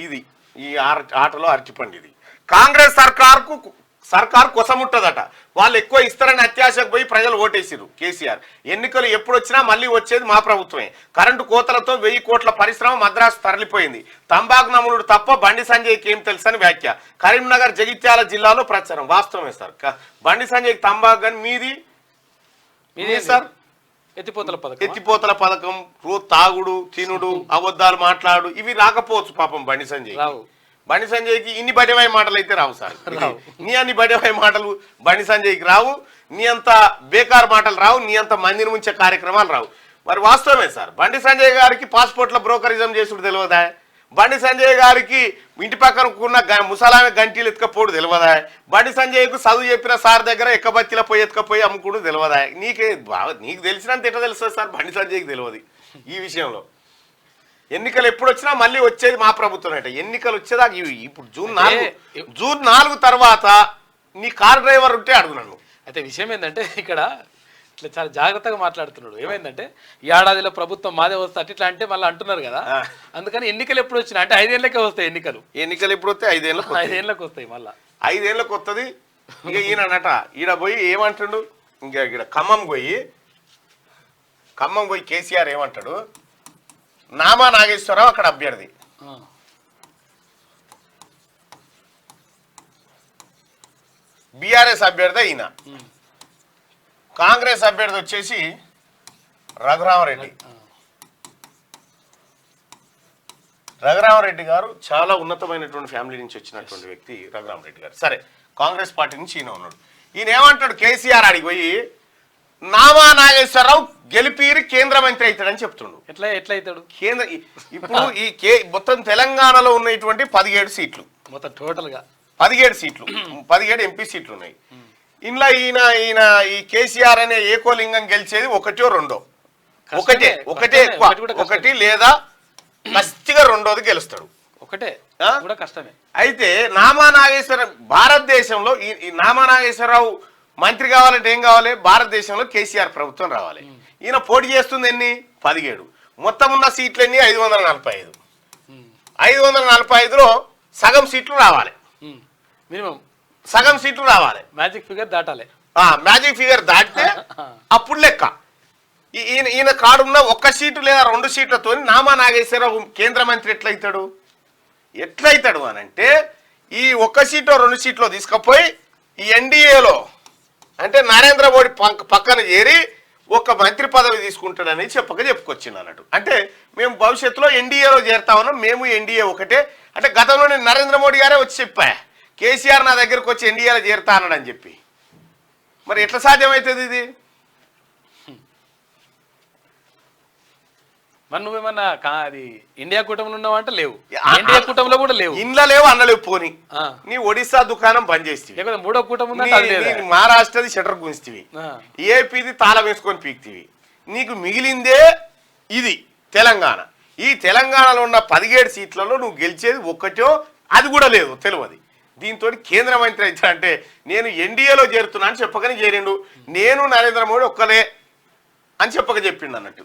ఇది ఈ ఆటలో అరటిపండు ఇది. కాంగ్రెస్ సర్కారు కొసముట్టదట. వాళ్ళు ఎక్కువ ఇస్తారని అత్యాశకు పోయి ప్రజలు ఓటేసిరు కేసీఆర్. ఎన్నికలు ఎప్పుడు వచ్చినా మళ్ళీ వచ్చేది మా ప్రభుత్వమే. కరెంటు కోతలతో 1000 కోట్ల పరిశ్రమ మద్రాసు తరలిపోయింది. తంబాకు నములుడు తప్ప బండి సంజయ్కి ఏం తెలుసని వ్యాఖ్య. కరీంనగర్ జగిత్యాల జిల్లాలో ప్రచారం. వాస్తవమే సార్, బండి సంజయ్కి తంబాకు కానీ మీది సార్ ఎత్తిపోతల పథకం, తాగుడు తినుడు అబద్ధాలు మాట్లాడు ఇవి రాకపోవచ్చు పాపం బండి సంజయ్. బండి సంజయ్కి ఇన్ని బడేవాయి మాటలు అయితే రావు సార్. నీ అన్ని బడేవాయి మాటలు బండి సంజయ్కి రావు, నీ అంత బేకార్ మాటలు రావు, నీ అంత మందిని ముంచే కార్యక్రమాలు రావు. మరి వాస్తవమే సార్, బండి సంజయ్ గారికి పాస్పోర్ట్ల బ్రోకరిజం చేసుడు తెలియదా? బండి సంజయ్ గారికి ఇంటి పక్కన ఉన్న ముసలామె గంటీలు ఎత్తుకపోడు తెలియదా? బండి సంజయ్కు చదువు చెప్పిన సార్ దగ్గర ఎక్కబత్తిలో పోయి ఎత్తుకపోయి అమ్ముకుడు తెలియదా? నీకు తెలిసినంత ఎట్లా తెలుస్తుంది సార్? బండి సంజయ్కి తెలియదు ఈ విషయంలో. ఎన్నికలు ఎప్పుడు వచ్చినా మళ్ళీ వచ్చేది మా ప్రభుత్వం అట. ఎన్నికలు వచ్చేదాకా ఇప్పుడు జూన్ 4 తర్వాత నీ కార్ డ్రైవర్ ఉంటే అడుగున్నాను. అయితే విషయం ఏంటంటే ఇక్కడ ఇట్లా చాలా జాగ్రత్తగా మాట్లాడుతున్నాడు. ఏమైందంటే ఈ ఏడాదిలో ప్రభుత్వం మాదే వస్తే ఇట్లా అంటే మళ్ళీ అంటున్నారు కదా, అందుకని ఎన్నికలు ఎప్పుడు వచ్చినా అంటే 5 ఏళ్ళకే వస్తాయి ఎన్నికలు. ఎప్పుడు వస్తాయి? 5 ఏళ్ళకి వస్తాయి. మళ్ళీ 5 ఏళ్ళకి వస్తుంది. ఇక ఈయనట ఈడ పోయి ఏమంటాడు, ఇంకా ఇక్కడ ఖమ్మం పోయి కేసీఆర్ ఏమంటాడు, నామా నాగేశ్వరరావు అక్కడ అభ్యర్థి, బీఆర్ఎస్ అభ్యర్థి ఈయన, కాంగ్రెస్ అభ్యర్థి వచ్చేసి రఘురామరెడ్డి గారు చాలా ఉన్నతమైనటువంటి ఫ్యామిలీ నుంచి వచ్చినటువంటి వ్యక్తి రఘురామరెడ్డి గారు. సరే, కాంగ్రెస్ పార్టీ నుంచి ఈయన ఉన్నాడు. ఈయన ఏమంటాడు, కేసీఆర్ అడిగి పోయి నామా నాగేశ్వరరావు గెలిపిరి కేంద్ర మంత్రి అవుతాడని చెప్తుండు. ఎట్లా అవుతాడు? ఇప్పుడు మొత్తం తెలంగాణలో ఉన్నటువంటి 17 సీట్లు, మొత్తం టోటల్ గా 17 సీట్లు, 17 ఎంపీ సీట్లు ఉన్నాయి. ఇంట్లో ఈయన ఈ కేసీఆర్ అనే ఏకోలింగం గెలిచేది ఒకటో రెండో, ఒకటి లేదా కష్టిగా రెండోది గెలుస్తాడు. ఒకటే కూడా కష్టమే. అయితే నామా నాగేశ్వరరావు భారతదేశంలో ఈ నామా నాగేశ్వరరావు మంత్రి కావాలంటే ఏం కావాలి? భారతదేశంలో కేసీఆర్ ప్రభుత్వం రావాలి. ఈయన పోటీ చేస్తుంది ఎన్ని? 17. మొత్తం ఉన్న సీట్లు ఎన్ని? 545. 545లో సగం సీట్లు రావాలి, మినిమం సగం సీట్లు రావాలి. మ్యాజిక్ ఫిగర్ దాటాలి. మ్యాజిక్ ఫిగర్ దాటితే అప్పుడు లెక్క. ఈయన కాడున్న 1 సీటు లేదా 2 సీట్లతో నామా నాగేశ్వరరావు కేంద్ర మంత్రి ఎట్లయితాడు అని అంటే, ఈ 1 సీటు 2 సీట్లో తీసుకుపోయి ఈ ఎన్డీఏలో అంటే నరేంద్ర మోడీ పక్కన చేరి ఒక మంత్రి పదవి తీసుకుంటాడని చెప్పుకొచ్చింది అన్నట్టు. అంటే మేము భవిష్యత్తులో ఎన్డీఏలో చేరుతామన్నాం, మేము ఎన్డీఏ ఒకటే. అంటే గతంలో నేను నరేంద్ర మోడీ గారే వచ్చి చెప్పా, కేసీఆర్ నా దగ్గరకు వచ్చి ఎన్డీఏలో చేరుతా అన్నాడని చెప్పి. మరి ఎట్లా సాధ్యమవుతుంది ఇది? మరి నువ్వేమన్నా అది ఇండియా కూటమిలో ఉన్నావు అంటే లేవు, ఇండియా కూటమిలో కూడా లేవు, ఇంట్లో లేవు అన్నలేవు. పోని నీ ఒడిశా దుకాణం బంద్ చేస్తే, 3వ కూటమి మహారాష్ట్రది షటర్ గుంచితివి, ఏపీది తాళం వేసుకొని పీక్తివి, నీకు మిగిలిందే ఇది తెలంగాణ. ఈ తెలంగాణలో ఉన్న 17 సీట్లలో నువ్వు గెలిచేది ఒకటో, అది కూడా లేదు తెలియదు. దీంతో కేంద్ర మంత్రి అయితే అంటే నేను ఎన్డీఏలో చేరుతున్నా అని చెప్పకనే చేరిండు. నేను నరేంద్ర మోడీ ఒక్కలే అని చెప్పిండు అన్నట్టు.